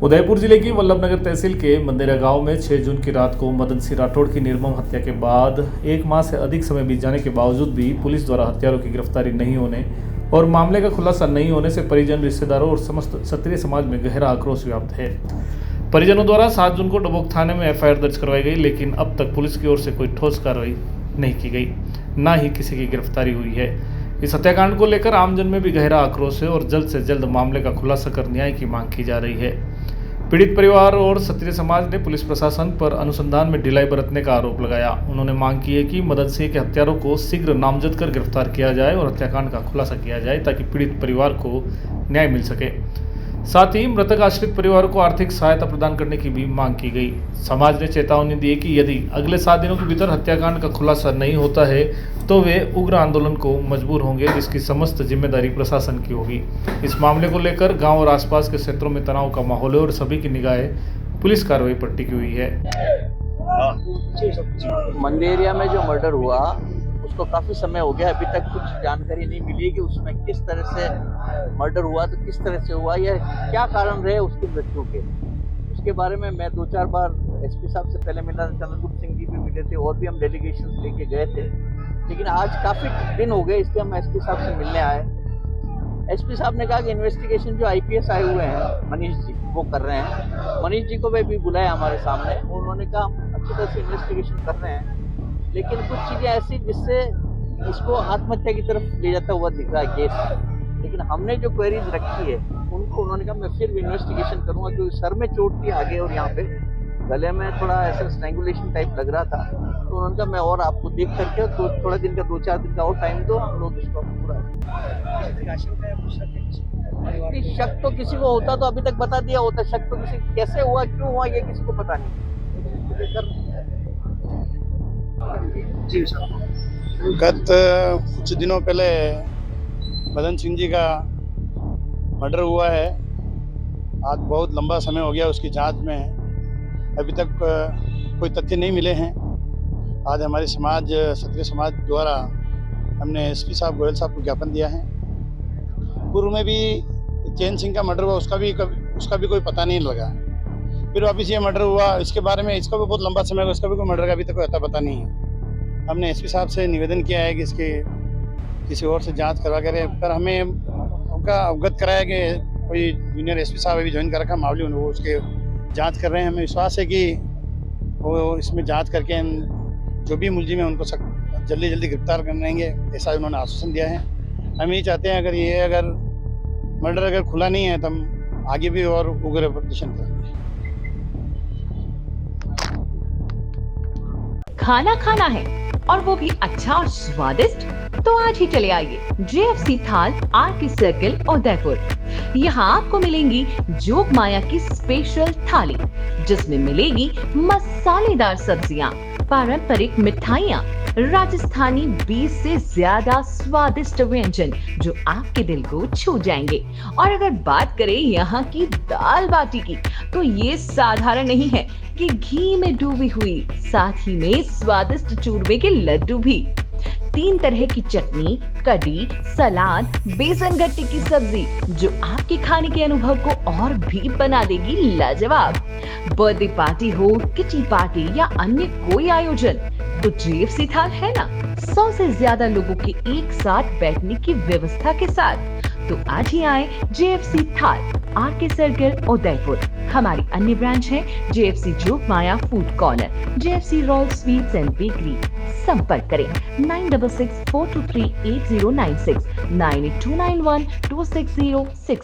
उदयपुर जिले की वल्लभनगर तहसील के मंदेरा गांव में 6 जून की रात को मदन सिंह राठौड़ की निर्मम हत्या के बाद 1 माह से अधिक समय बीत जाने के बावजूद भी पुलिस द्वारा हत्यारों की गिरफ्तारी नहीं होने और मामले का खुलासा नहीं होने से परिजन, रिश्तेदारों और समस्त क्षत्रिय समाज में गहरा आक्रोश व्याप्त है। परिजनों द्वारा 7 जून को डबोक थाने में एफआईआर दर्ज करवाई गई, लेकिन अब तक पुलिस की ओर से कोई ठोस कार्रवाई नहीं की गई, न ही किसी की गिरफ्तारी हुई है। इस हत्याकांड को लेकर आमजन में भी गहरा आक्रोश है और जल्द से जल्द मामले का खुलासा कर न्याय की मांग की जा रही है। पीड़ित परिवार और क्षत्रिय समाज ने पुलिस प्रशासन पर अनुसंधान में ढिलाई बरतने का आरोप लगाया। उन्होंने मांग की है कि मदन सिंह के हत्यारों को शीघ्र नामजद कर गिरफ्तार किया जाए और हत्याकांड का खुलासा किया जाए ताकि पीड़ित परिवार को न्याय मिल सके। साथ ही मृतक आश्रित परिवारों को आर्थिक सहायता प्रदान करने की भी मांग की गई। समाज ने चेतावनी दी कि यदि अगले 7 दिनों के भीतर हत्याकांड का खुलासा नहीं होता है तो वे उग्र आंदोलन को मजबूर होंगे, जिसकी समस्त जिम्मेदारी प्रशासन की होगी। इस मामले को लेकर गांव और आसपास के क्षेत्रों में तनाव का माहौल है और सभी की निगाहें पुलिस कार्रवाई पर टिकी हुई है। मंदेरिया में जो मर्डर हुआ उसको काफ़ी समय हो गया, अभी तक कुछ जानकारी नहीं मिली कि उसमें किस तरह से मर्डर हुआ, तो किस तरह से हुआ या क्या कारण रहे उसकी मृत्यु के। उसके बारे में मैं 2-4 बार एसपी साहब से पहले मिला, चंद्रगुप्त सिंह जी भी मिले थे और भी हम डेलीगेशन लेके गए थे, लेकिन आज काफ़ी दिन हो गए, इसलिए हम एसपी साहब से मिलने आए। एसपी साहब ने कहा कि इन्वेस्टिगेशन जो आईपीएस आए हुए हैं मनीष जी वो कर रहे हैं। मनीष जी को भी बुलाया हमारे सामने, उन्होंने कहा हम अच्छी तरह से इन्वेस्टिगेशन कर रहे हैं, लेकिन कुछ चीज़ें ऐसी जिससे इसको आत्महत्या की तरफ ले जाता हुआ दिख रहा है केस। लेकिन हमने जो क्वेरीज रखी है उनको उन्होंने कहा मैं फिर भी इन्वेस्टिगेशन करूंगा, क्योंकि सर में चोट थी आगे और यहाँ पे गले में थोड़ा ऐसा स्ट्रैंगुलेशन टाइप लग रहा था। तो उन्होंने कहा मैं और आपको देख करके तो थोड़ा दिन का 2-4 दिन का और टाइम दो, हम लोग इसको पूरा। शक तो किसी को होता तो अभी तक बता दिया होता, शक तो किसी कैसे हुआ क्यों हुआ ये किसी को पता नहीं। गत कुछ दिनों पहले मदन सिंह जी का मर्डर हुआ है। आज बहुत लंबा समय हो गया उसकी जांच में, अभी तक कोई तथ्य नहीं मिले हैं। आज हमारे समाज, क्षत्रिय समाज द्वारा हमने एसपी साहब गोयल साहब को ज्ञापन दिया है। पूर्व में भी चैन सिंह का मर्डर हुआ, उसका भी कोई पता नहीं लगा। फिर वापिस ये मर्डर हुआ, इसके बारे में इसका भी बहुत लंबा समय हुआ, इसका भी कोई मर्डर का अभी तक कोई अता पता नहीं है। हमने एसपी साहब से निवेदन किया है कि इसके किसी और से जांच करवा करें, पर हमें उनका अवगत कराया कि कोई जूनियर एसपी साहब अभी ज्वाइन कर रखा मामले, वो उसके जांच कर रहे हैं। हमें विश्वास है कि वो इसमें जांच करके जो भी मुलजिम है उनको जल्दी गिरफ्तार कर लेंगे, ऐसा उन्होंने आश्वासन दिया है। हम यही चाहते हैं अगर मर्डर खुला नहीं है तो हम आगे भी और उग्र प्रदर्शन करेंगे। खाना खाना है और वो भी अच्छा और स्वादिष्ट, तो आज ही चले आइए जेएफसी थाल आरके सर्किल उदयपुर। यहाँ आपको मिलेंगी जोग माया की स्पेशल थाली, जिसमें मिलेगी मसालेदार सब्जियाँ, पारंपरिक मिठाइयाँ, राजस्थानी 20 से ज्यादा स्वादिष्ट व्यंजन जो आपके दिल को छू जाएंगे। और अगर बात करें यहाँ की दाल बाटी की, तो ये साधारण नहीं है कि घी में डूबी हुई, साथ ही में स्वादिष्ट चूरमे के लड्डू भी, 3 तरह की चटनी, कढ़ी, सलाद, बेसन गट्टे की सब्जी, जो आपके खाने के अनुभव को और भी बना देगी लाजवाब। बर्थडे पार्टी हो, किटी पार्टी या अन्य कोई आयोजन, तो जेएफसी थाल है ना। 100 से ज्यादा लोगों के एक साथ बैठने की व्यवस्था के साथ। तो आज ही आए जेएफसी थाल आरके सर्किल उदयपुर। हमारी अन्य ब्रांच है JFC Jog Maya food corner, JFC royal sweets and bakery. संपर्क करें 9664238096, 982912606।